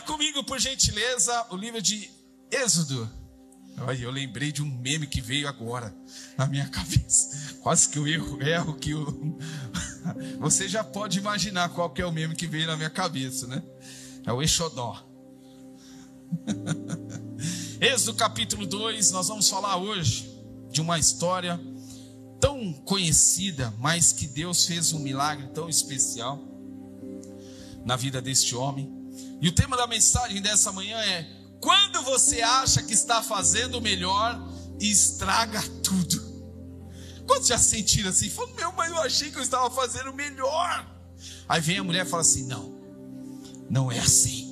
comigo, por gentileza, o livro de Êxodo. Olha, eu lembrei de um meme que veio agora na minha cabeça. Quase que eu erro que eu... Você já pode imaginar qual que é o meme que veio na minha cabeça, né? É o Exodó. Êxodo capítulo 2, nós vamos falar hoje de uma história tão conhecida, mas que Deus fez um milagre tão especial na vida deste homem. E o tema da mensagem dessa manhã é: quando você acha que está fazendo o melhor e estraga tudo. Quantos já sentiram assim? Falam, mas eu achei que eu estava fazendo o melhor. Aí vem a mulher e fala assim: não é assim.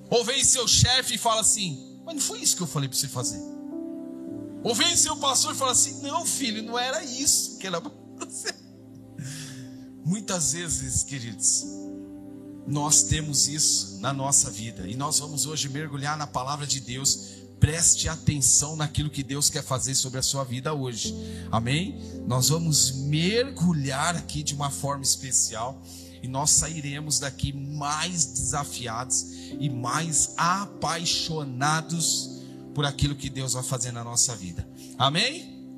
Ou vem seu chefe e fala assim: mas não foi isso que eu falei para você fazer. Ou vem seu pastor e fala assim: não, filho, não era isso que era para você. Muitas vezes, queridos, nós temos isso na nossa vida. E nós vamos hoje mergulhar na palavra de Deus. Preste atenção naquilo que Deus quer fazer sobre a sua vida hoje. Amém? Nós vamos mergulhar aqui de uma forma especial. E nós sairemos daqui mais desafiados e mais apaixonados por aquilo que Deus vai fazer na nossa vida. Amém?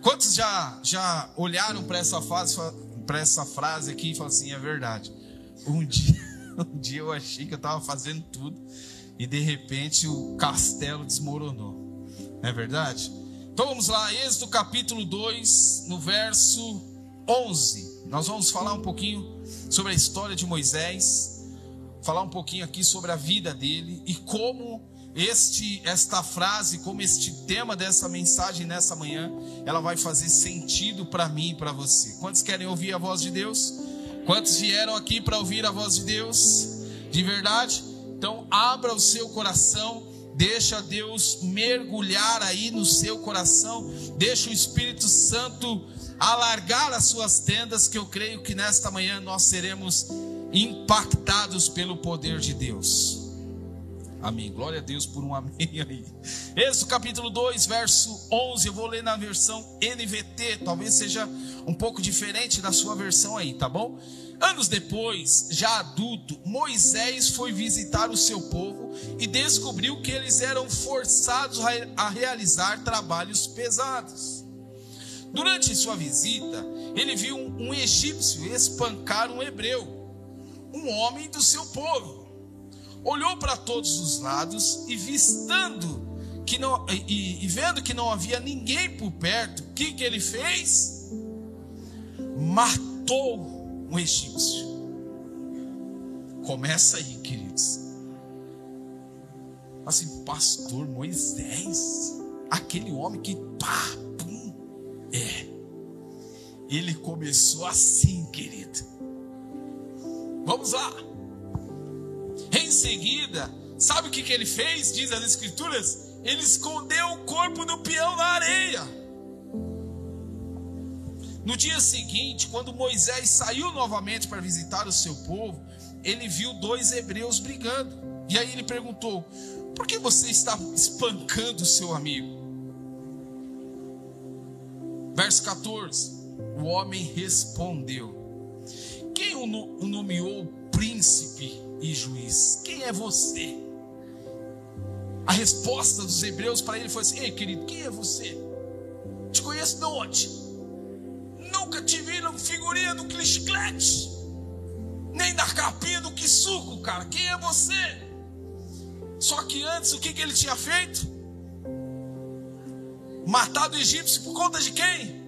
Quantos já olharam para essa frase aqui e falaram assim: é verdade. Um dia eu achei que eu estava fazendo tudo e de repente o castelo desmoronou. Não é verdade? Então vamos lá, Êxodo capítulo 2, no verso 11. Nós vamos falar um pouquinho sobre a história de Moisés, falar um pouquinho aqui sobre a vida dele e como esta frase, como este tema dessa mensagem nessa manhã, ela vai fazer sentido para mim e para você. Quantos querem ouvir a voz de Deus? Quantos vieram aqui para ouvir a voz de Deus? De verdade? Então abra o seu coração, deixa Deus mergulhar aí no seu coração, deixa o Espírito Santo alargar as suas tendas, que eu creio que nesta manhã nós seremos impactados pelo poder de Deus. Amém, glória a Deus por um amém aí. Êxodo capítulo 2, verso 11, eu vou ler na versão NVT, talvez seja um pouco diferente da sua versão aí, tá bom? Anos depois, já adulto, Moisés foi visitar o seu povo e descobriu que eles eram forçados a realizar trabalhos pesados. Durante sua visita, ele viu um egípcio espancar um hebreu, um homem do seu povo. Olhou para todos os lados e vendo que não havia ninguém por perto, o que ele fez? Matou um egípcio. Começa aí, queridos. Assim, pastor Moisés, aquele homem que ele começou assim, querido. Vamos lá. Em seguida, sabe o que ele fez? Diz as escrituras: ele escondeu o corpo do peão na areia. No dia seguinte, quando Moisés saiu novamente para visitar o seu povo, ele viu dois hebreus brigando. E aí ele perguntou: por que você está espancando o seu amigo? Verso 14, o homem respondeu: quem o nomeou príncipe e juiz? Quem é você? A resposta dos hebreus para ele foi assim: ei, querido, quem é você? Te conheço de onde? Nunca te vi na figurinha do chiclete, nem na capinha do suco, cara. Quem é você? Só que antes, o que ele tinha feito? Matado o egípcio por conta de quem?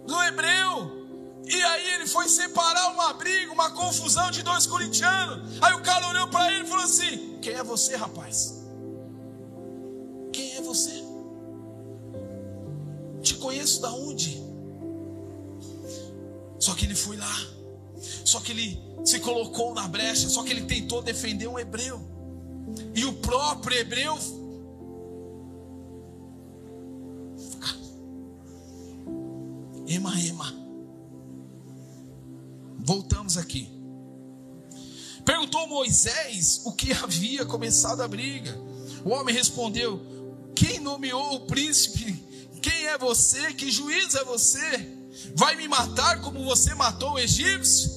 Do hebreu. E aí ele foi separar uma briga, uma confusão de dois corintianos. Aí o cara olhou para ele e falou assim: quem é você, rapaz? Quem é você? Te conheço da onde? Só que ele foi lá, só que ele se colocou na brecha, só que ele tentou defender um hebreu. E o próprio hebreu ema. Voltamos aqui. Perguntou Moisés o que havia começado a briga. O homem respondeu: quem nomeou o príncipe? Quem é você? Que juiz é você? Vai me matar como você matou o egípcio?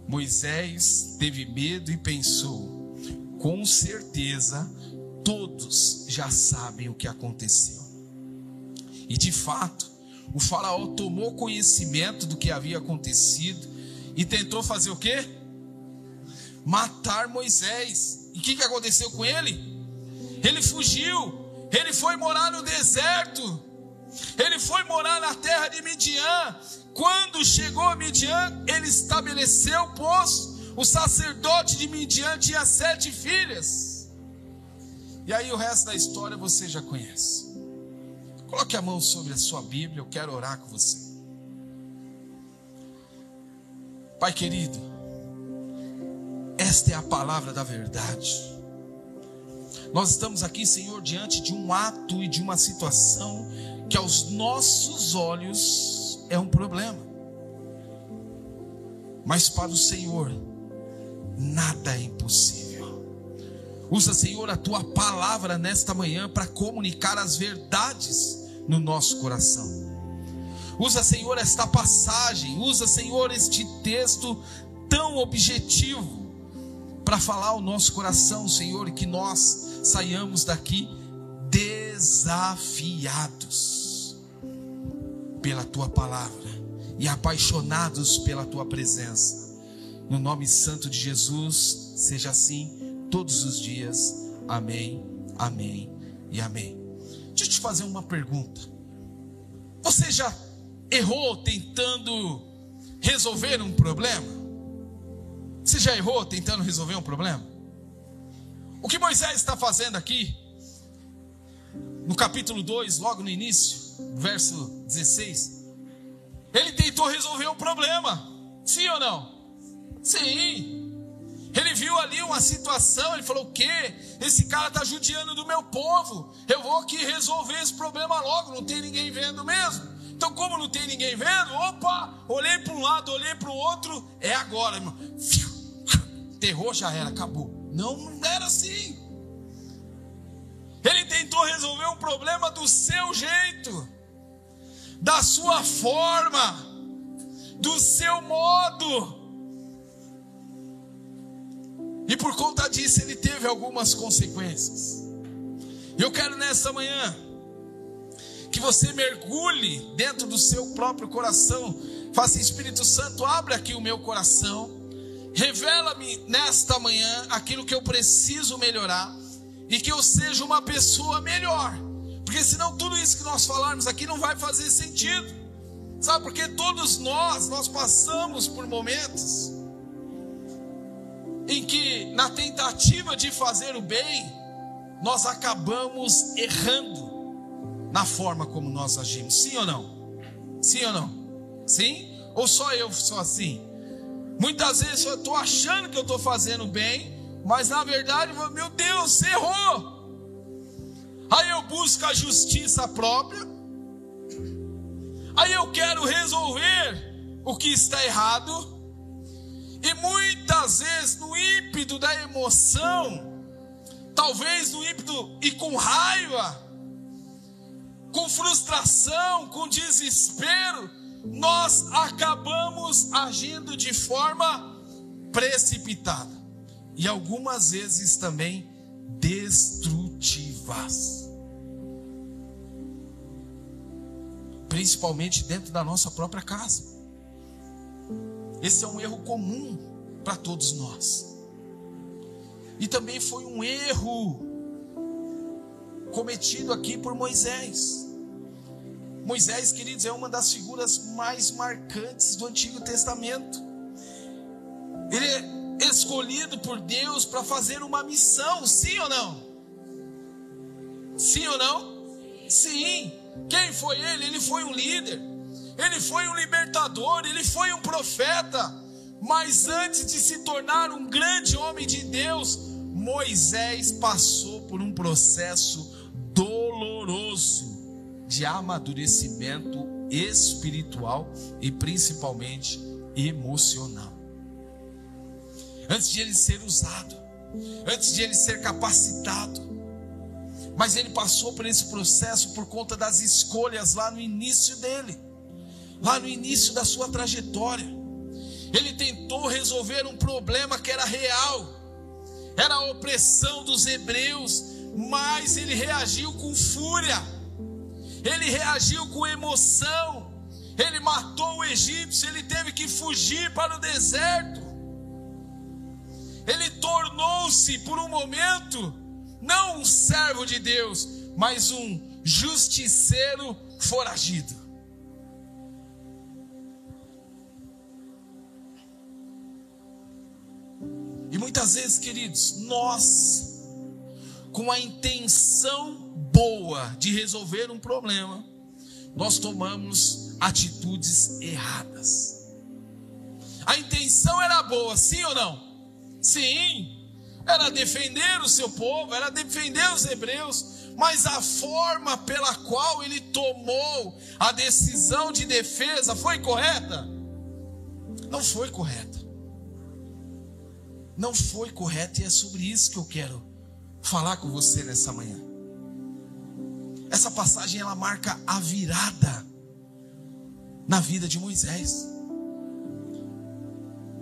Moisés teve medo e pensou: com certeza todos já sabem o que aconteceu. E de fato, o faraó tomou conhecimento do que havia acontecido e tentou fazer o quê? Matar Moisés. E o que aconteceu com ele? Ele fugiu, ele foi morar no deserto, ele foi morar na terra de Midian. Quando chegou a Midian, ele estabeleceu o poço. O sacerdote de Midian tinha 7 filhas. E aí o resto da história você já conhece. Coloque a mão sobre a sua Bíblia, eu quero orar com você. Pai querido, esta é a palavra da verdade. Nós estamos aqui, Senhor, diante de um ato e de uma situação que aos nossos olhos é um problema. Mas para o Senhor, nada é impossível. Usa, Senhor, a Tua palavra nesta manhã para comunicar as verdades no nosso coração. Usa, Senhor, esta passagem. Usa, Senhor, este texto tão objetivo para falar ao nosso coração, Senhor, e que nós saiamos daqui desafiados pela Tua palavra e apaixonados pela Tua presença. No nome santo de Jesus, seja assim todos os dias. Amém, amém e amém. Deixa eu te fazer uma pergunta. Você já errou tentando resolver um problema? Você já errou tentando resolver um problema? O que Moisés está fazendo aqui, no capítulo 2, logo no início, verso 16, ele tentou resolver um problema. Sim ou não? Sim. Ele viu ali uma situação, ele falou: o quê? Esse cara está judiando do meu povo, eu vou aqui resolver esse problema logo, não tem ninguém vendo mesmo. Então, como não tem ninguém vendo, opa, olhei para um lado, olhei para o outro, é agora, irmão. Terror, já era, acabou. Não era assim. Ele tentou resolver um problema do seu jeito, da sua forma, do seu modo. E por conta disso ele teve algumas consequências. Eu quero nessa manhã que você mergulhe dentro do seu próprio coração. Faça: Espírito Santo, abre aqui o meu coração, revela-me nesta manhã aquilo que eu preciso melhorar, e que eu seja uma pessoa melhor, porque senão tudo isso que nós falarmos aqui não vai fazer sentido. Sabe, porque todos nós passamos por momentos em que, na tentativa de fazer o bem, nós acabamos errando na forma como nós agimos. Sim ou não? Sim ou não? Sim? Ou só eu sou assim? Muitas vezes eu estou achando que eu estou fazendo bem, mas na verdade, meu Deus, você errou. Aí eu busco a justiça própria, aí eu quero resolver o que está errado, e muitas vezes no ímpeto da emoção, talvez no ímpeto e com raiva, com frustração, com desespero, nós acabamos agindo de forma precipitada e algumas vezes também destrutivas, principalmente dentro da nossa própria casa. Esse é um erro comum para todos nós. E também foi um erro cometido aqui por Moisés. Moisés, queridos, é uma das figuras mais marcantes do Antigo Testamento. Ele é escolhido por Deus para fazer uma missão, sim ou não? Sim ou não? Sim. Quem foi ele? Ele foi um líder, ele foi um libertador, ele foi um profeta. Mas antes de se tornar um grande homem de Deus, Moisés passou por um processo doloroso de amadurecimento espiritual e principalmente emocional. Antes de ele ser usado, antes de ele ser capacitado, mas ele passou por esse processo por conta das escolhas lá no início dele, lá no início da sua trajetória. Ele tentou resolver um problema que era real, era a opressão dos hebreus, mas ele reagiu com fúria, ele reagiu com emoção, ele matou o egípcio, ele teve que fugir para o deserto, ele tornou-se por um momento, não um servo de Deus, mas um justiceiro foragido. E muitas vezes, queridos, nós, com a intenção boa de resolver um problema, nós tomamos atitudes erradas. A intenção era boa, sim ou não? Sim, era defender o seu povo, era defender os hebreus, mas a forma pela qual ele tomou a decisão de defesa foi correta? Não foi correta. Não foi correta, e é sobre isso que eu quero falar com você nessa manhã. Essa passagem, ela marca a virada na vida de Moisés.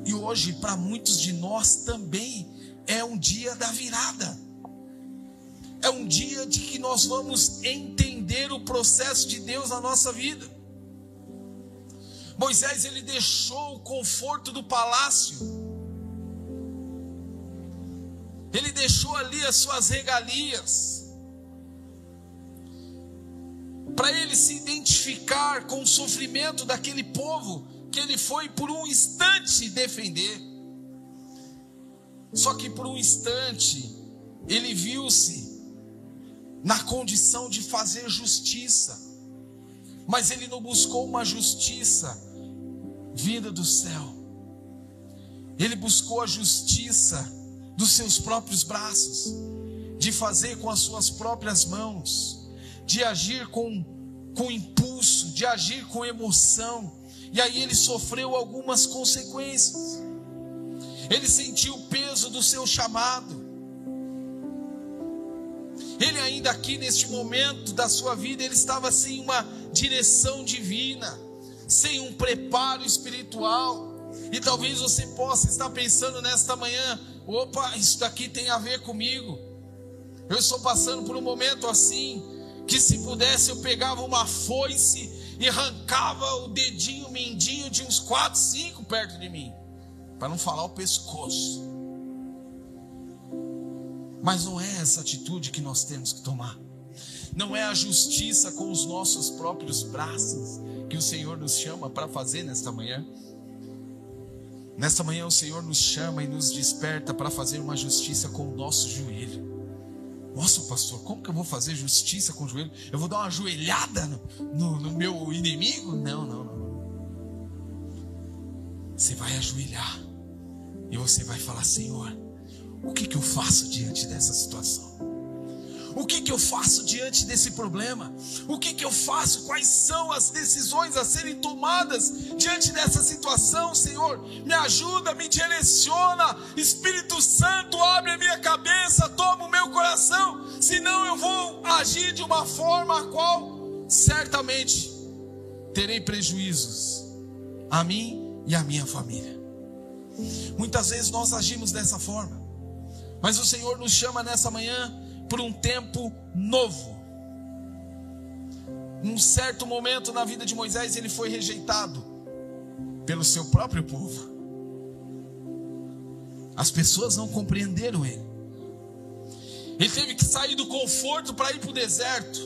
E hoje, para muitos de nós também, é um dia da virada. É um dia de que nós vamos entender o processo de Deus na nossa vida. Moisés, ele deixou o conforto do palácio. Ele deixou ali as suas regalias, para ele se identificar com o sofrimento daquele povo que ele foi por um instante defender. Só que por um instante ele viu-se na condição de fazer justiça, mas ele não buscou uma justiça vinda do céu. Ele buscou a justiça dos seus próprios braços, de fazer com as suas próprias mãos, de agir com impulso, de agir com emoção. E aí ele sofreu algumas consequências. Ele sentiu o peso do seu chamado. Ele ainda aqui neste momento da sua vida, ele estava sem uma direção divina, sem um preparo espiritual. E talvez você possa estar pensando nesta manhã: opa, isso daqui tem a ver comigo. Eu estou passando por um momento assim, que se pudesse eu pegava uma foice e arrancava o dedinho mindinho de uns 4, 5 perto de mim, para não falar o pescoço. Mas não é essa atitude que nós temos que tomar. Não é a justiça com os nossos próprios braços que o Senhor nos chama para fazer nesta manhã. Nesta manhã o Senhor nos chama e nos desperta para fazer uma justiça com o nosso joelho. Nossa, pastor, como que eu vou fazer justiça com o joelho? Eu vou dar uma joelhada no meu inimigo? Não. Você vai ajoelhar e você vai falar: Senhor, o que eu faço diante dessa situação? O que eu faço diante desse problema? O que eu faço? Quais são as decisões a serem tomadas diante dessa situação, Senhor? Me ajuda, me direciona. Espírito Santo, abre a minha cabeça, toma o meu coração. Senão eu vou agir de uma forma a qual certamente terei prejuízos a mim e a minha família. Muitas vezes nós agimos dessa forma, mas o Senhor nos chama nessa manhã por um tempo novo. Num certo momento na vida de Moisés, ele foi rejeitado pelo seu próprio povo. As pessoas não compreenderam ele. Ele teve que sair do conforto para ir para o deserto.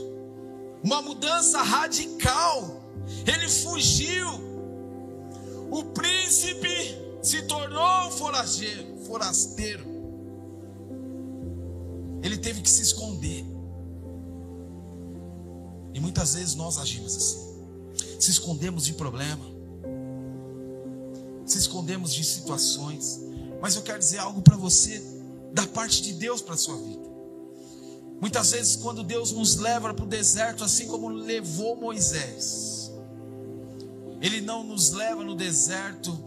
Uma mudança radical. Ele fugiu. O príncipe se tornou forasteiro. Ele teve que se esconder. E muitas vezes nós agimos assim. Se escondemos de problema, se escondemos de situações. Mas eu quero dizer algo para você, da parte de Deus para a sua vida. Muitas vezes quando Deus nos leva para o deserto, assim como levou Moisés, Ele não nos leva no deserto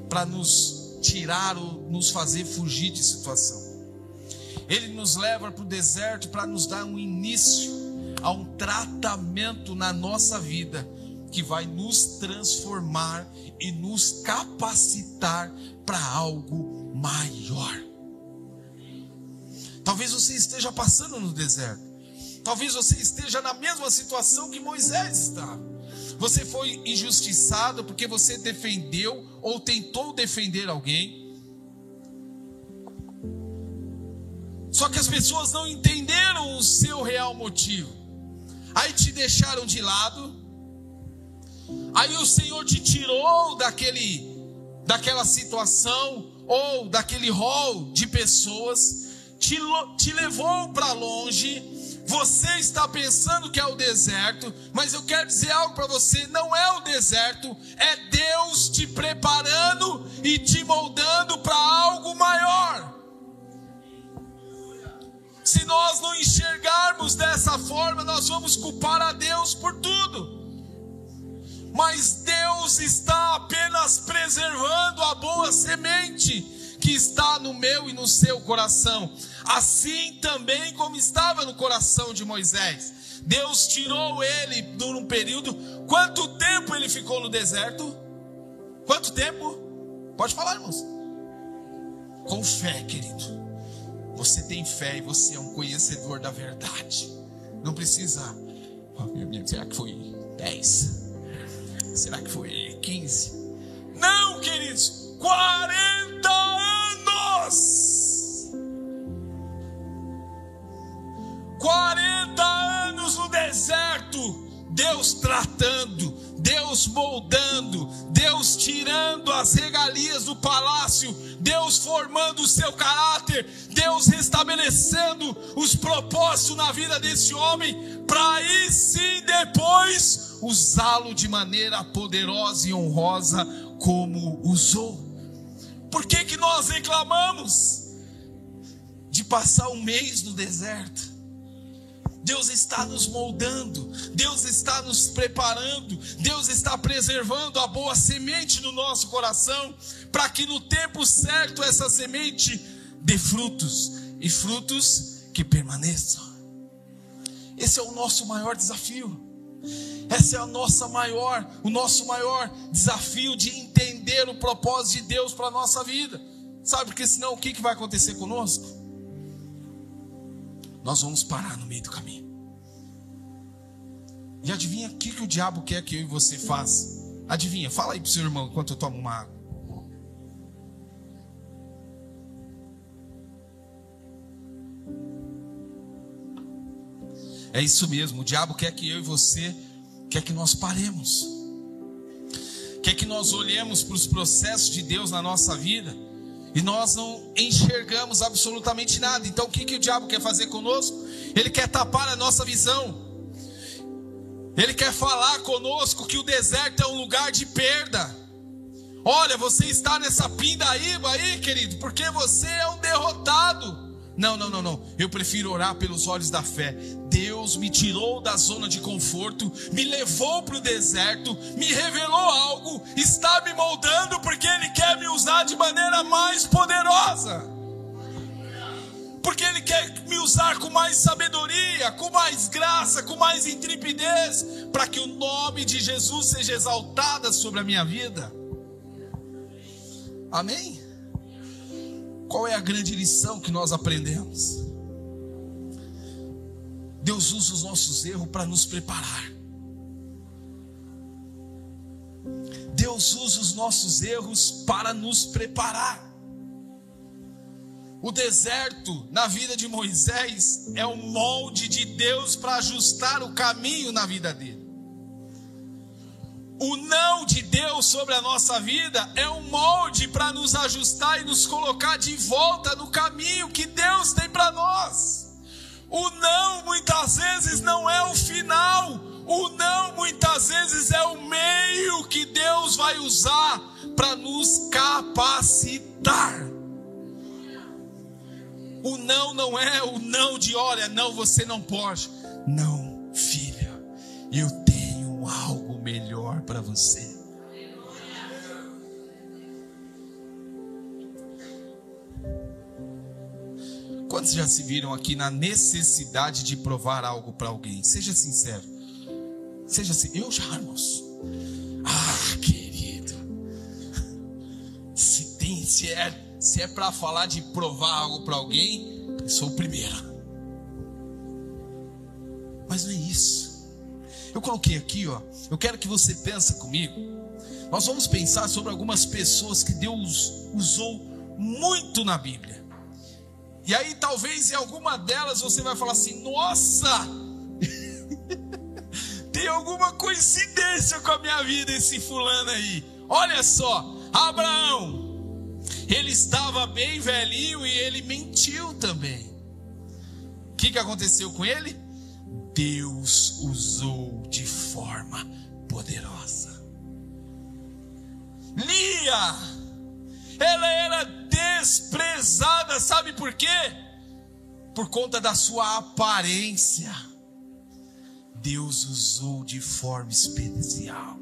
para nos tirar ou nos fazer fugir de situação. Ele nos leva para o deserto para nos dar um início a um tratamento na nossa vida, que vai nos transformar e nos capacitar para algo maior. Talvez você esteja passando no deserto. Talvez você esteja na mesma situação que Moisés estava. Você foi injustiçado porque você defendeu ou tentou defender alguém. Só que as pessoas não entenderam o seu real motivo. Aí te deixaram de lado. Aí o Senhor te tirou daquela situação ou daquele rol de pessoas, te levou para longe. Você está pensando que é o deserto, mas eu quero dizer algo para você: não é o deserto, é Deus te preparando e te moldando para algo maior. Se nós não enxergarmos dessa forma, nós vamos culpar a Deus por tudo. Mas Deus está apenas preservando a boa semente que está no meu e no seu coração. Assim também como estava no coração de Moisés. Deus tirou ele por um período. Quanto tempo ele ficou no deserto? Quanto tempo? Pode falar, irmãos. Com fé, querido. Você tem fé e você é um conhecedor da verdade. Não precisa, será que foi 10? Será que foi 15? Não, queridos, 40 anos! 40 anos no deserto. Deus tratando, Deus moldando, Deus tirando as regalias do palácio, Deus formando o seu caráter, Deus restabelecendo os propósitos na vida desse homem, para aí sim depois usá-lo de maneira poderosa e honrosa como usou. Por que nós reclamamos de passar um mês no deserto? Deus está nos moldando, Deus está nos preparando, Deus está preservando a boa semente no nosso coração, para que no tempo certo essa semente dê frutos, e frutos que permaneçam. Esse é o nosso maior desafio. Esse é o nosso maior desafio, de entender o propósito de Deus para a nossa vida. Sabe, porque senão o que vai acontecer conosco? Nós vamos parar no meio do caminho. E adivinha o que o diabo quer que eu e você faça? Adivinha, fala aí pro seu irmão enquanto eu tomo uma água. É isso mesmo, o diabo quer que eu e você, quer que nós paremos. Quer que nós olhemos para os processos de Deus na nossa vida e nós não enxergamos absolutamente nada. Então o que o diabo quer fazer conosco? Ele quer tapar a nossa visão. Ele quer falar conosco que o deserto é um lugar de perda. Olha, você está nessa pindaíba aí, querido, porque você é um derrotado. Não. Eu prefiro orar pelos olhos da fé. Deus me tirou da zona de conforto, me levou para o deserto, me revelou algo, está me moldando, porque Ele quer me usar de maneira mais poderosa. Porque Ele quer me usar com mais sabedoria, com mais graça, com mais intrepidez, para que o nome de Jesus seja exaltado sobre a minha vida. Amém? Qual é a grande lição que nós aprendemos? Deus usa os nossos erros para nos preparar. Deus usa os nossos erros para nos preparar. O deserto na vida de Moisés é um molde de Deus para ajustar o caminho na vida dele. O não de Deus sobre a nossa vida é um molde para nos ajustar e nos colocar de volta no caminho que Deus tem para nós. O não muitas vezes não é o final. O não muitas vezes é o meio que Deus vai usar para nos capacitar. O não é o não de olha, não, você não pode. Não, filha, eu tenho algo melhor para você. Quantos já se viram aqui na necessidade de provar algo para alguém? Seja sincero. Seja assim, eu já, irmãos. Ah, querido, se é para falar de provar algo para alguém, eu sou o primeiro. Mas não é isso. Eu coloquei aqui, ó. Eu quero que você pense comigo. Nós vamos pensar sobre algumas pessoas que Deus usou muito na Bíblia. E aí talvez em alguma delas você vai falar assim: nossa, tem alguma coincidência com a minha vida esse fulano aí. Olha só, Abraão, ele estava bem velhinho e ele mentiu também. O que aconteceu com ele? Deus usou de forma poderosa. Lia, ela era desprezada, sabe por quê? Por conta da sua aparência. Deus usou de forma especial.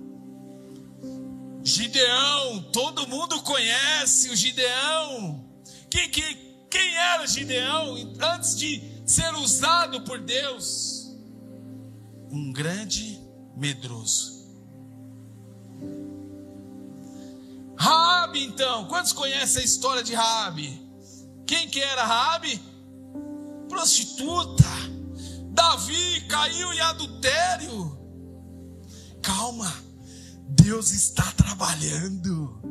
Gideão, todo mundo conhece o Gideão. Quem era Gideão antes de ser usado por Deus? Um grande medroso. Raabe, então, quantos conhecem a história de Raabe? Quem que era Raabe? Prostituta. Davi caiu em adultério. Calma, Deus está trabalhando.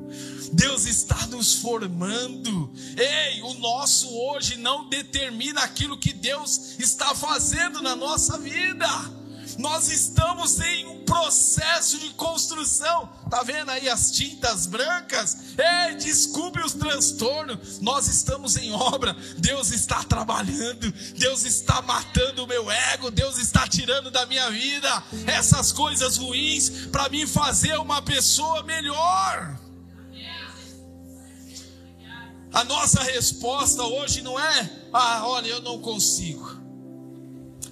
Deus está nos formando. Ei, o nosso hoje não determina aquilo que Deus está fazendo na nossa vida. Nós estamos em um processo de construção. Tá vendo aí as tintas brancas? Ei, desculpe os transtornos. Nós estamos em obra. Deus está trabalhando. Deus está matando o meu ego. Deus está tirando da minha vida essas coisas ruins para me fazer uma pessoa melhor. A nossa resposta hoje não é: ah, olha, eu não consigo.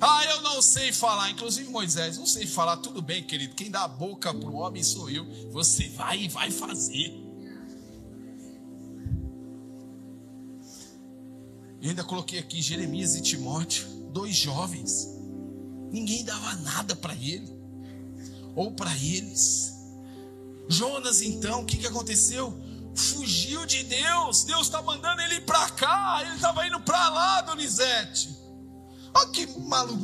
Ah, eu não sei falar. Inclusive Moisés, não sei falar. Tudo bem, querido, quem dá a boca para o homem sou eu. Você vai e vai fazer. Eu ainda coloquei aqui Jeremias e Timóteo, 2 jovens. Ninguém dava nada para ele ou para eles. Jonas, então, o que aconteceu? Fugiu de Deus. Deus está mandando ele ir para cá. Ele estava indo para lá, Donizete. Olha que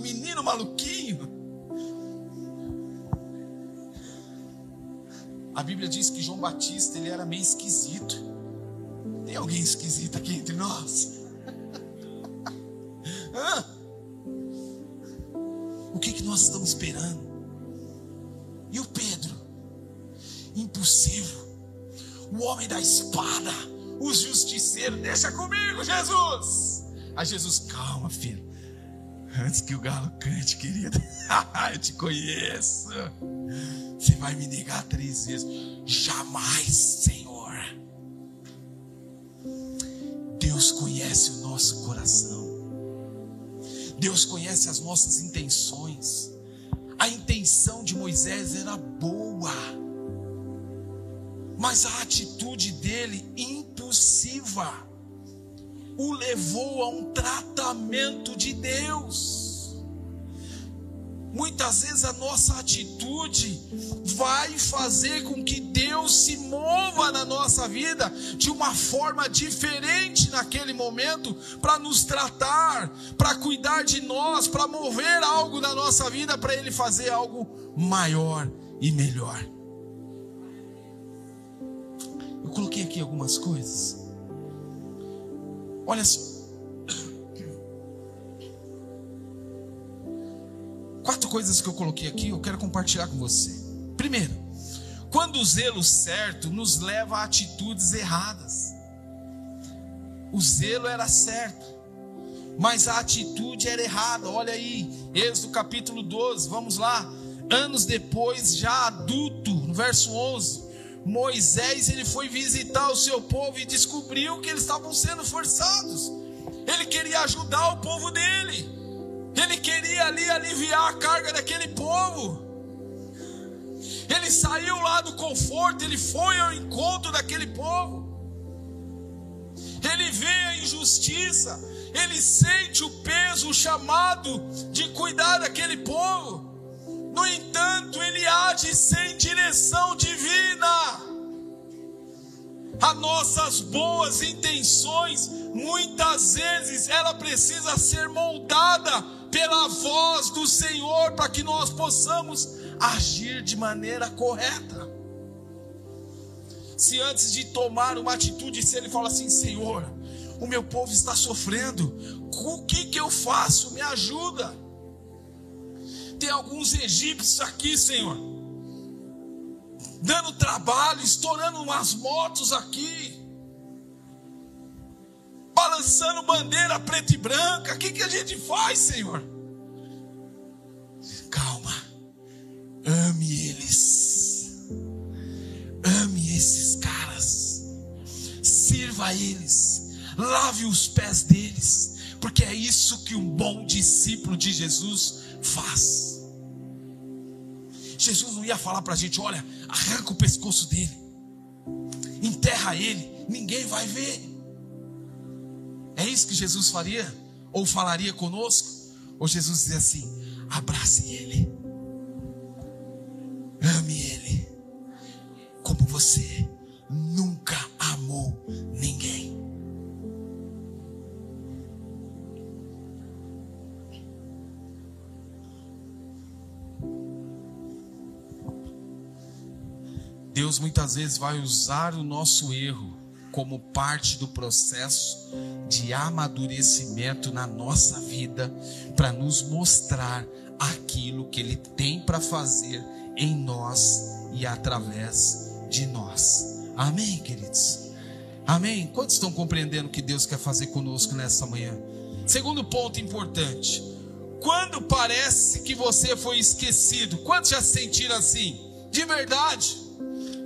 menino maluquinho. A Bíblia diz que João Batista, ele era meio esquisito. Tem alguém esquisito aqui entre nós? O que nós estamos esperando? E o Pedro? Impossível. O homem da espada, o justiceiro. Deixa comigo, Jesus. Aí Jesus: calma, filho. Antes que o galo cante, querido, eu te conheço. Você vai me negar 3 vezes. Jamais, Senhor. Deus conhece o nosso coração. Deus conhece as nossas intenções. A intenção de Moisés era boa, mas a atitude dele, impulsiva, o levou a um tratamento de Deus. Muitas vezes a nossa atitude vai fazer com que Deus se mova na nossa vida de uma forma diferente naquele momento, para nos tratar, para cuidar de nós, para mover algo na nossa vida, para Ele fazer algo maior e melhor. Eu coloquei aqui algumas coisas. Olha só, 4 coisas que eu coloquei aqui, eu quero compartilhar com você. Primeiro, quando o zelo certo nos leva a atitudes erradas. O zelo era certo, mas a atitude era errada. Olha aí, Êxodo capítulo 12, vamos lá. Anos depois, já adulto, no verso 11, Moisés, ele foi visitar o seu povo e descobriu que eles estavam sendo forçados. Ele queria ajudar o povo dele. Ele queria ali aliviar a carga daquele povo. Ele saiu lá do conforto, ele foi ao encontro daquele povo. Ele vê a injustiça, ele sente o peso, o chamado de cuidar daquele povo. No entanto, ele age sem direção divina. As nossas boas intenções, muitas vezes, ela precisa ser moldada pela voz do Senhor, para que nós possamos agir de maneira correta. Se antes de tomar uma atitude, se ele fala assim: Senhor, o meu povo está sofrendo, o que eu faço? Me ajuda. Tem alguns egípcios aqui, Senhor, dando trabalho, estourando umas motos aqui, balançando bandeira preta e branca. O que a gente faz, Senhor? Calma, ame eles, ame esses caras, sirva a eles, lave os pés deles, porque é isso que um bom discípulo de Jesus faz. Jesus não ia falar para a gente: olha, arranca o pescoço dele, enterra ele, ninguém vai ver. É isso que Jesus faria? Ou falaria conosco? Ou Jesus dizia assim: abrace ele, ame ele, como você nunca amou ninguém. Deus muitas vezes vai usar o nosso erro como parte do processo de amadurecimento na nossa vida, para nos mostrar aquilo que Ele tem para fazer em nós e através de nós. Amém, queridos? Amém? Quantos estão compreendendo o que Deus quer fazer conosco nessa manhã? Segundo ponto importante: quando parece que você foi esquecido. Quantos já se sentiram assim? De verdade?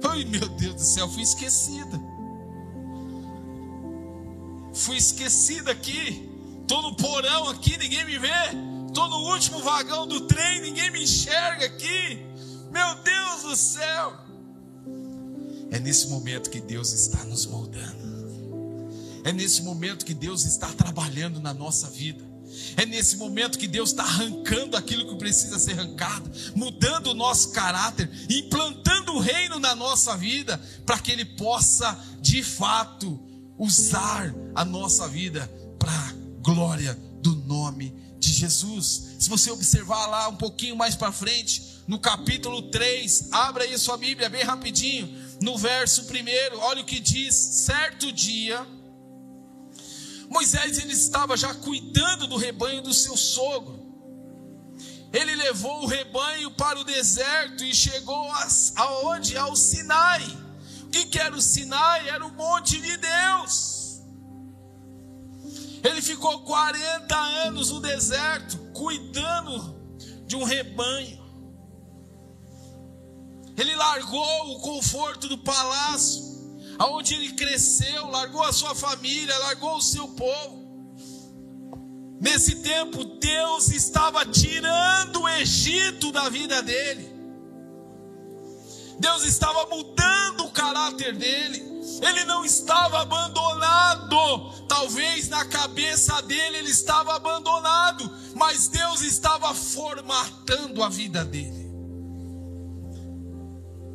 Ai, meu Deus do céu, fui esquecida. Fui esquecida aqui. Estou no porão aqui, ninguém me vê. Estou no último vagão do trem, ninguém me enxerga aqui. Meu Deus do céu. É nesse momento que Deus está nos moldando. É nesse momento que Deus está trabalhando na nossa vida. É nesse momento que Deus está arrancando aquilo que precisa ser arrancado, mudando o nosso caráter, implantando o reino na nossa vida, para que Ele possa de fato usar a nossa vida para a glória do nome de Jesus. Se você observar lá um pouquinho mais para frente, no capítulo 3, abra aí sua Bíblia bem rapidinho, no verso 1, olha o que diz: certo dia, Moisés, ele estava já cuidando do rebanho do seu sogro. Ele levou o rebanho para o deserto e chegou aonde? Ao Sinai. O que era o Sinai? Era o monte de Deus. Ele ficou 40 anos no deserto, cuidando de um rebanho. Ele largou o conforto do palácio, aonde ele cresceu, largou a sua família, largou o seu povo. Nesse tempo, Deus estava tirando o Egito da vida dele. Deus estava mudando o caráter dele. Ele não estava abandonado. Talvez na cabeça dele ele estava abandonado, mas Deus estava formatando a vida dele.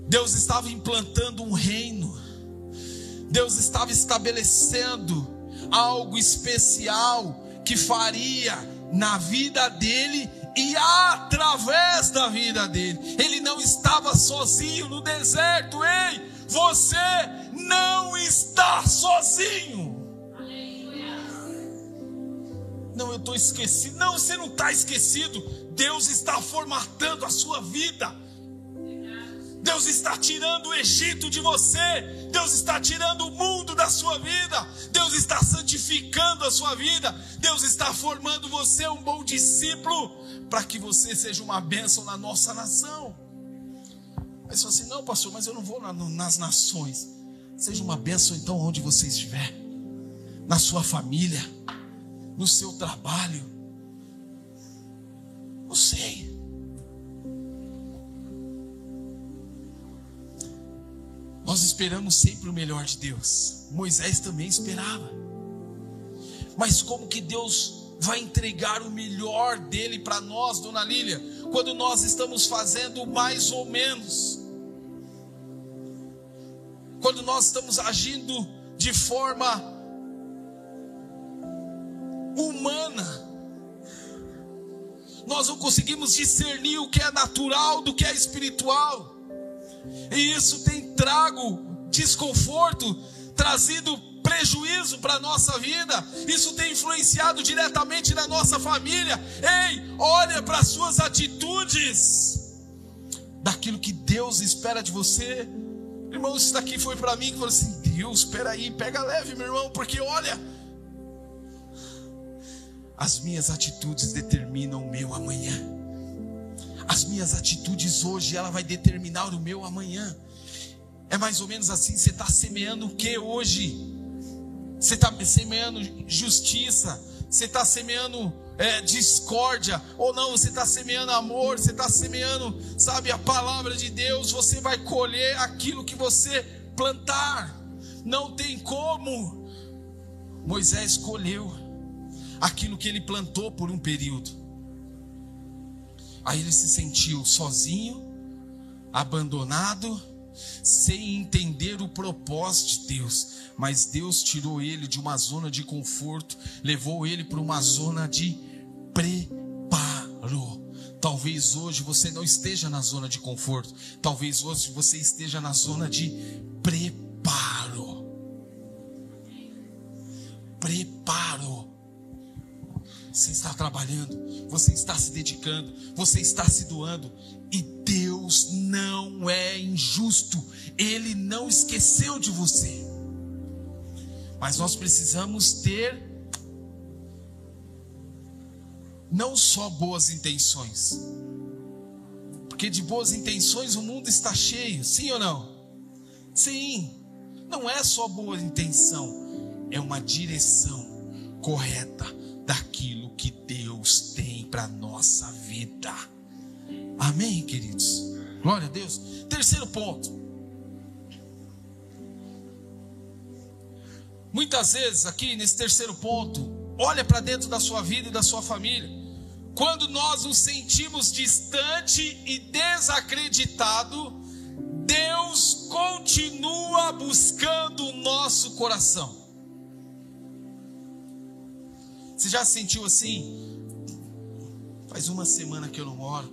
Deus estava implantando um reino. Deus estava estabelecendo algo especial que faria na vida dele e através da vida dele. Ele não estava sozinho no deserto. Ei, você não está sozinho. Não, eu estou esquecido. Não, você não está esquecido. Deus está formatando a sua vida. Deus está tirando o Egito de você. Deus está tirando o mundo da sua vida. Deus está santificando a sua vida. Deus está formando você um bom discípulo, para que você seja uma bênção na nossa nação. Mas você assim: não, pastor, mas eu não vou nas nações. Seja uma bênção então onde você estiver, na sua família, no seu trabalho. Não sei. Nós esperamos sempre o melhor de Deus. Moisés também esperava. Mas como que Deus vai entregar o melhor dele para nós, dona Lília? quando nós estamos fazendo mais ou menos, quando nós estamos agindo de forma humana, nós não conseguimos discernir o que é natural do que é espiritual, e isso tem trago desconforto, trazido prejuízo para a nossa vida. Isso tem influenciado diretamente na nossa família. Ei, olha para as suas atitudes, daquilo que Deus espera de você. Irmão, isso daqui foi para mim, que falou assim: Deus, espera aí, pega leve, meu irmão, porque olha, as minhas atitudes determinam o meu amanhã. As minhas atitudes hoje, ela vai determinar o meu amanhã. É mais ou menos assim. Você está semeando o que hoje? Você está semeando justiça? Você está semeando discórdia? Ou não, você está semeando amor? Você está semeando, sabe, a palavra de Deus? Você vai colher aquilo que você plantar. Não tem como. Moisés colheu aquilo que ele plantou por um período. Aí ele se sentiu sozinho, abandonado, sem entender o propósito de Deus. Mas Deus tirou ele de uma zona de conforto, levou ele para uma zona de preparo. Talvez hoje você não esteja na zona de conforto, talvez hoje você esteja na zona de preparo. Preparo. Você está trabalhando, você está se dedicando, você está se doando, e Deus não é injusto, Ele não esqueceu de você. Mas nós precisamos ter não só boas intenções, porque de boas intenções o mundo está cheio, sim ou não? Sim, não é só boa intenção, é uma direção correta daquilo que Deus tem para a nossa vida. Amém, queridos? Glória a Deus. Terceiro ponto. Muitas vezes aqui nesse terceiro ponto, olha para dentro da sua vida e da sua família. Quando nós nos sentimos distante e desacreditado, Deus continua buscando o nosso coração. Você já se sentiu assim? Faz uma semana que eu não oro,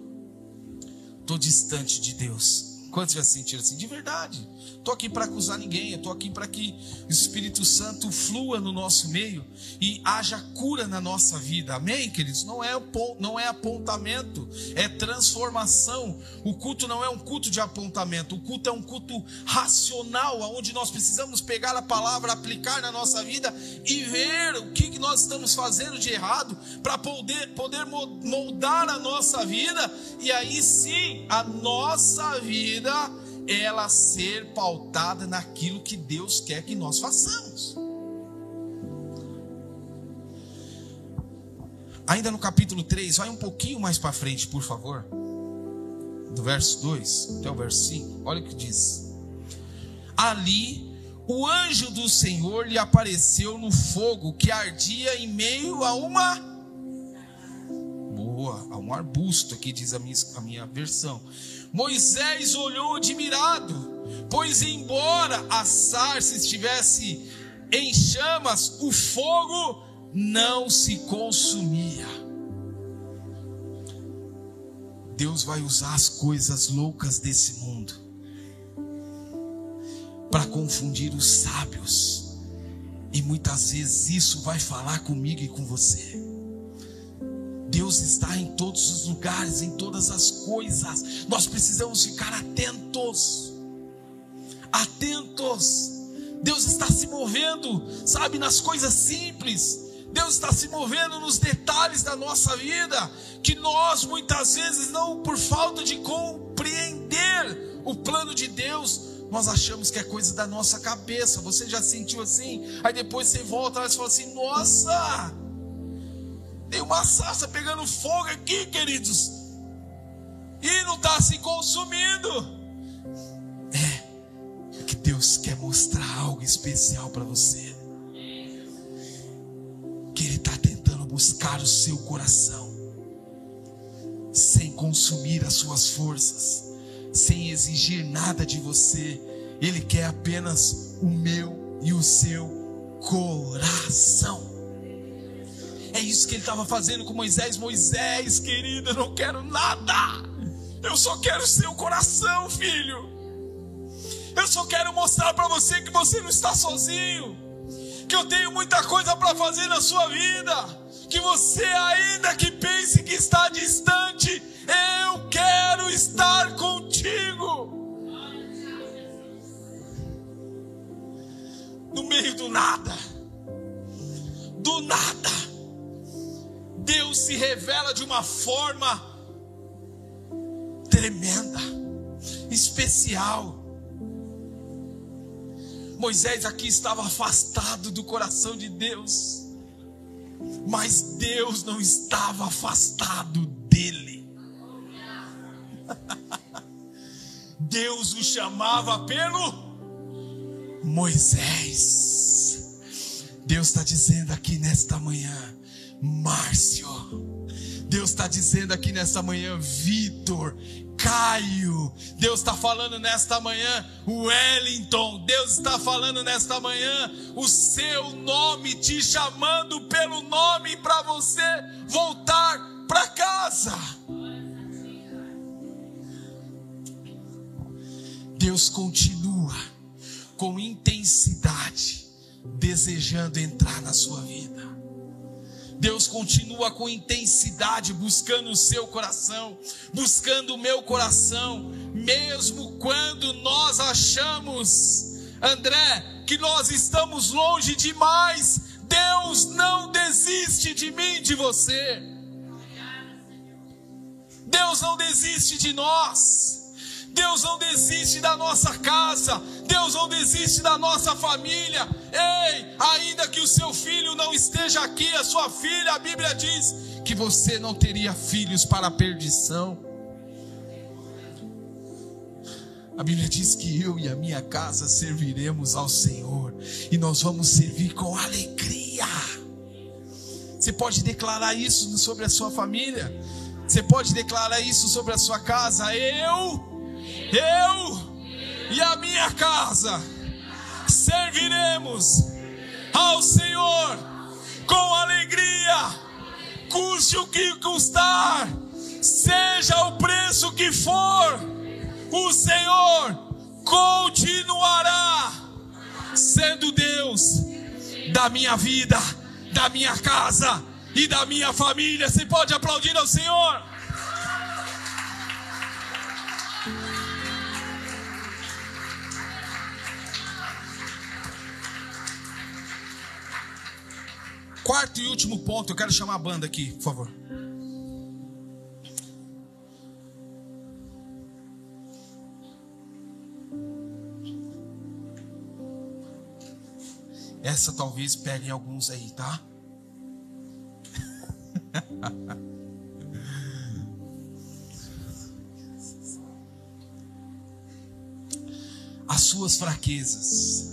estou distante de Deus. Quantos já se sentiram assim? De verdade. Estou aqui para acusar ninguém, eu estou aqui para que o Espírito Santo flua no nosso meio e haja cura na nossa vida. Amém, queridos? Não é apontamento, é transformação. O culto não é um culto de apontamento, o culto é um culto racional, onde nós precisamos pegar a palavra, aplicar na nossa vida e ver o que nós estamos fazendo de errado, para poder moldar a nossa vida, e aí sim a nossa vida ela ser pautada naquilo que Deus quer que nós façamos. Ainda no capítulo 3, vai um pouquinho mais para frente, por favor, do verso 2 até o verso 5, olha o que diz. Ali o anjo do Senhor lhe apareceu no fogo que ardia em meio a um arbusto, aqui diz a minha versão. Moisés olhou admirado, pois embora a sarça estivesse em chamas, o fogo não se consumia. Deus vai usar as coisas loucas desse mundo para confundir os sábios, e muitas vezes isso vai falar comigo e com você. Deus está em todos os lugares, em todas as coisas. Nós precisamos ficar atentos. Atentos. Deus está se movendo, sabe, nas coisas simples. Deus está se movendo nos detalhes da nossa vida, que nós muitas vezes, não por falta de compreender o plano de Deus, nós achamos que é coisa da nossa cabeça. Você já sentiu assim? Aí depois você volta e fala assim: nossa, tem uma sarça pegando fogo aqui, queridos, e não está se consumindo. É que Deus quer mostrar algo especial para você, que Ele está tentando buscar o seu coração, sem consumir as suas forças, sem exigir nada de você. Ele quer apenas o meu e o seu coração. É isso que ele estava fazendo com Moisés. Moisés, querido, eu não quero nada, eu só quero o seu coração, filho. Eu só quero mostrar para você que você não está sozinho, que eu tenho muita coisa para fazer na sua vida, que você, ainda que pense que está distante, eu quero estar contigo. No meio do nada, Deus se revela de uma forma tremenda, especial. Moisés aqui estava afastado do coração de Deus, mas Deus não estava afastado dele. Deus o chamava pelo Moisés. Deus está dizendo aqui nesta manhã, Márcio. Deus está dizendo aqui nesta manhã, Vitor, Caio. Deus está falando nesta manhã, Wellington. Deus está falando nesta manhã, o seu nome, te chamando pelo nome para você voltar para casa. Deus continua com intensidade desejando entrar na sua vida. Deus continua com intensidade buscando o seu coração, buscando o meu coração, mesmo quando nós achamos, André, que nós estamos longe demais. Deus não desiste de mim, de você. Deus não desiste de nós. Deus não desiste da nossa casa, Deus não desiste da nossa família. Ei, ainda que o seu filho não esteja aqui, a sua filha, a Bíblia diz que você não teria filhos para a perdição. A Bíblia diz que eu e a minha casa serviremos ao Senhor, e nós vamos servir com alegria. Você pode declarar isso sobre a sua família, você pode declarar isso sobre a sua casa. Eu e a minha casa serviremos ao Senhor com alegria, custe o que custar, seja o preço que for, o Senhor continuará sendo Deus da minha vida, da minha casa e da minha família. Você pode aplaudir ao Senhor? Quarto e último ponto, eu quero chamar a banda aqui, por favor. Essa talvez peguem alguns aí, tá? As suas fraquezas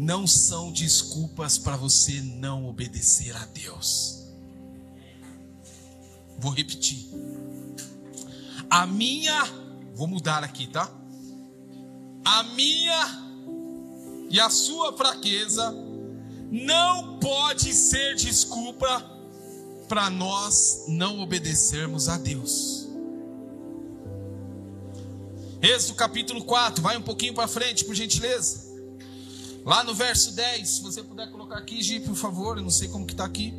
não são desculpas para você não obedecer a Deus. Vou repetir. Vou mudar aqui, tá? A minha e a sua fraqueza não pode ser desculpa para nós não obedecermos a Deus. Êxodo capítulo 4, vai um pouquinho para frente, por gentileza. Lá no verso 10, se você puder colocar aqui, Gi, por favor, eu não sei como que está aqui.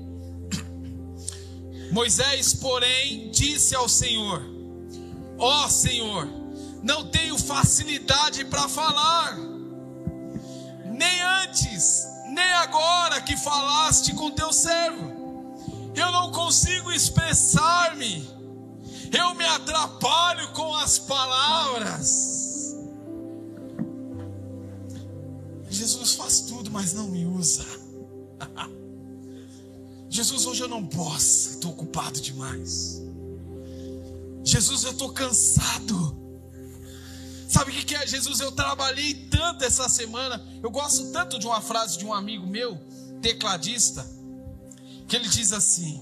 Moisés, porém, disse ao Senhor: ó Senhor, não tenho facilidade para falar, nem antes, nem agora que falaste com teu servo. Eu não consigo expressar-me, eu me atrapalho com as palavras. Jesus faz tudo, mas não me usa. Jesus, hoje eu não posso, estou ocupado demais. Jesus, eu estou cansado. Sabe o que é, Jesus? Eu trabalhei tanto essa semana. Eu gosto tanto de uma frase de um amigo meu, tecladista, que ele diz assim,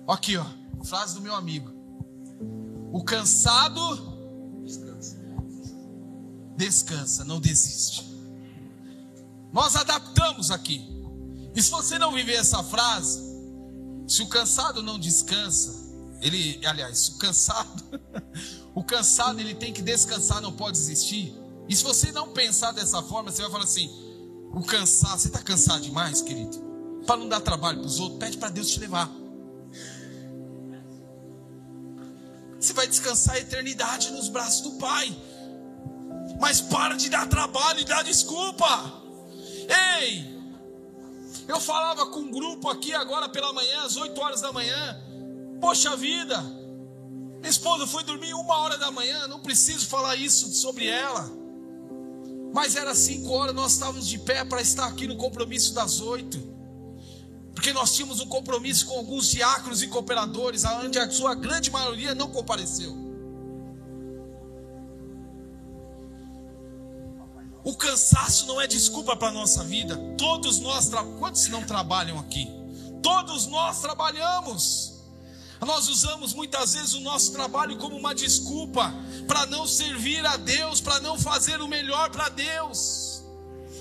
aqui ó, frase do meu amigo: O cansado descansa, não desiste. Nós adaptamos aqui. E se você não viver essa frase, se o cansado não descansa, o cansado ele tem que descansar, não pode desistir. E se você não pensar dessa forma, você vai falar assim: o cansado, você está cansado demais, querido? Para não dar trabalho para os outros, pede para Deus te levar. Você vai descansar a eternidade nos braços do Pai. Mas para de dar trabalho e dar desculpa. Ei, eu falava com um grupo aqui agora pela manhã, às 8 horas da manhã. Poxa vida, minha esposa foi dormir 1 hora da manhã. Não preciso falar isso sobre ela. Mas era 5 horas, nós estávamos de pé para estar aqui no compromisso das 8. Porque nós tínhamos um compromisso com alguns diáconos e cooperadores, onde a sua grande maioria não compareceu. O cansaço não é desculpa para a nossa vida. Todos nós, quantos não trabalham aqui? Todos nós trabalhamos. Nós usamos muitas vezes o nosso trabalho como uma desculpa para não servir a Deus, para não fazer o melhor para Deus.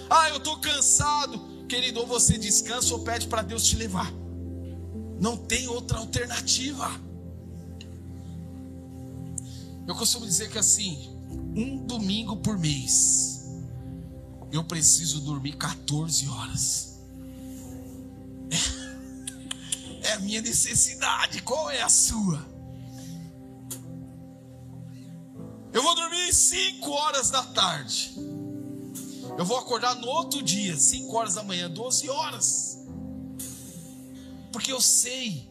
Ah, eu estou cansado. Querido, ou você descansa ou pede para Deus te levar. Não tem outra alternativa. Eu costumo dizer que assim, um domingo por mês, eu preciso dormir 14 horas. É a minha necessidade. Qual é a sua? Eu vou dormir 5 horas da tarde. Eu vou acordar no outro dia, 5 horas da manhã, 12 horas. Porque eu sei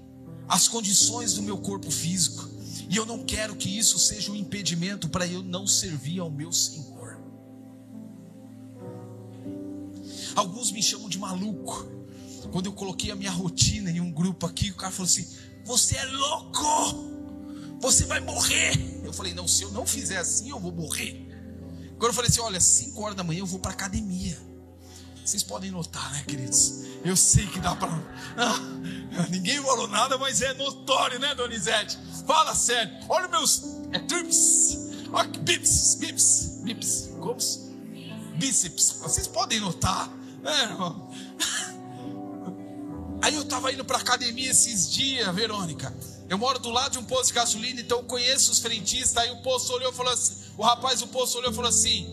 as condições do meu corpo físico. E eu não quero que isso seja um impedimento para eu não servir ao meu Senhor. Alguns me chamam de maluco. Quando eu coloquei a minha rotina em um grupo aqui, o cara falou assim: você é louco, você vai morrer. Eu falei: não, se eu não fizer assim, eu vou morrer. Agora eu falei assim: olha, 5 horas da manhã eu vou para academia. Vocês podem notar, né, queridos? Eu sei que dá para... ninguém falou nada, mas é notório, né, Donizete? Fala sério. Olha meus trips. Olha que bips. Como? Bíceps. Vocês podem notar, né, irmão? Aí eu estava indo para academia esses dias, Verônica. Eu moro do lado de um posto de gasolina, então eu conheço os frentistas. Aí o posto olhou e falou assim: o rapaz do posto olhou e falou assim: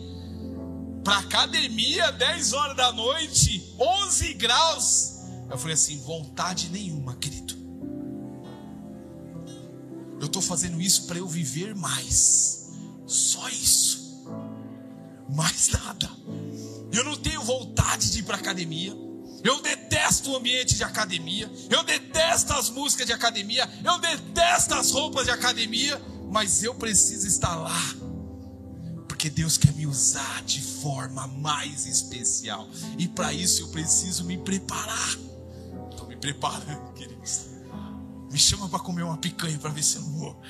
para academia, 10 horas da noite, 11 graus. Eu falei assim: vontade nenhuma, querido. Eu estou fazendo isso para eu viver mais. Só isso. Mais nada. Eu não tenho vontade de ir para academia. Eu detesto o ambiente de academia. Eu detesto as músicas de academia. Eu detesto as roupas de academia. Mas eu preciso estar lá, porque Deus quer me usar de forma mais especial. E para isso eu preciso me preparar. Estou me preparando, queridos. Me chama para comer uma picanha para ver se eu não vou.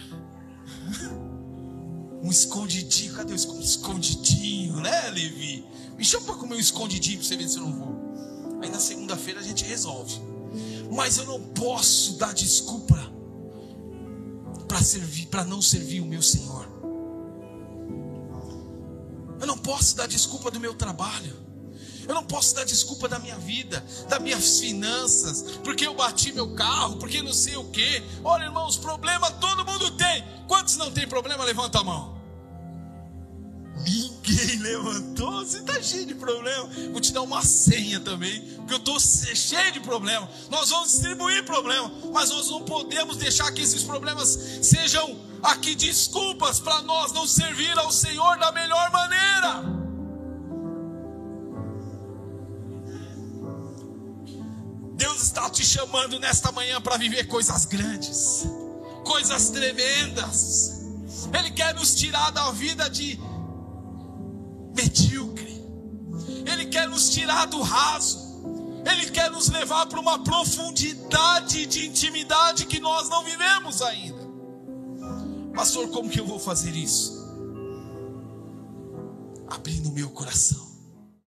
Um escondidinho. Cadê o escondidinho, né, Levi? Me chama para comer um escondidinho para você ver se eu não vou. Aí na segunda-feira a gente resolve. Mas eu não posso dar desculpa para não servir o meu Senhor. Eu não posso dar desculpa do meu trabalho. Eu não posso dar desculpa da minha vida, das minhas finanças, porque eu bati meu carro, porque não sei o quê. Olha, irmãos, problema todo mundo tem. Quantos não tem problema? Levanta a mão. Ninguém levantou. Você está cheio de problema. Vou te dar uma senha também, porque eu estou cheio de problema. Nós vamos distribuir problema, mas nós não podemos deixar que esses problemas sejam aqui desculpas para nós não servir ao Senhor da melhor maneira. Deus está te chamando nesta manhã para viver coisas grandes, coisas tremendas. Ele quer nos tirar da vida de medíocre. Ele quer nos tirar do raso. Ele quer nos levar para uma profundidade de intimidade que nós não vivemos ainda. Pastor, como que eu vou fazer isso? Abrindo o meu coração.